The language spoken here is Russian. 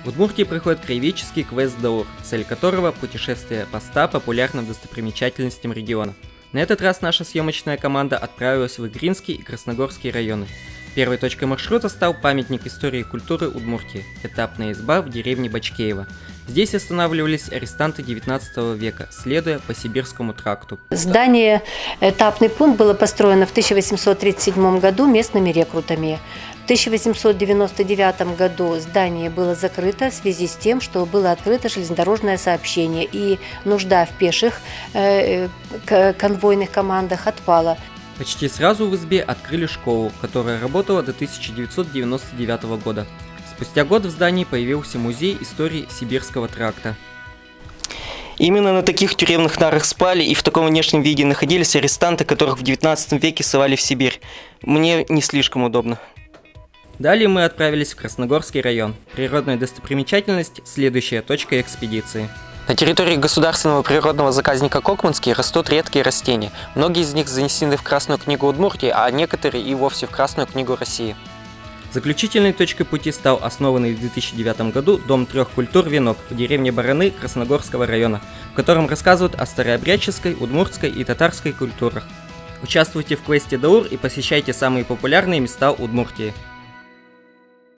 В Удмуртии проходит краеведческий квест «Даур», цель которого – путешествие по 100 популярным достопримечательностям региона. На этот раз наша съемочная команда отправилась в Игринский и Красногорский районы. Первой точкой маршрута стал памятник истории и культуры Удмуртии – этапная изба в деревне Бачкеево. Здесь останавливались арестанты 19 века, следуя по Сибирскому тракту. Здание «Этапный пункт» было построено в 1837 году местными рекрутами. В 1899 году здание было закрыто в связи с тем, что было открыто железнодорожное сообщение, и нужда в пеших конвойных командах отпала. Почти сразу в избе открыли школу, которая работала до 1999 года. Спустя год в здании появился музей истории Сибирского тракта. Именно на таких тюремных нарах спали и в таком внешнем виде находились арестанты, которых в 19 веке ссылали в Сибирь. Мне не слишком удобно. Далее мы отправились в Красногорский район. Природная достопримечательность – следующая точка экспедиции. На территории государственного природного заказника Кокманский растут редкие растения. Многие из них занесены в Красную книгу Удмуртии, а некоторые и вовсе в Красную книгу России. Заключительной точкой пути стал основанный в 2009 году Дом трех культур «Венок» в деревне Бараны Красногорского района, в котором рассказывают о старообрядческой, удмуртской и татарской культурах. Участвуйте в квесте «Даур» и посещайте самые популярные места Удмуртии.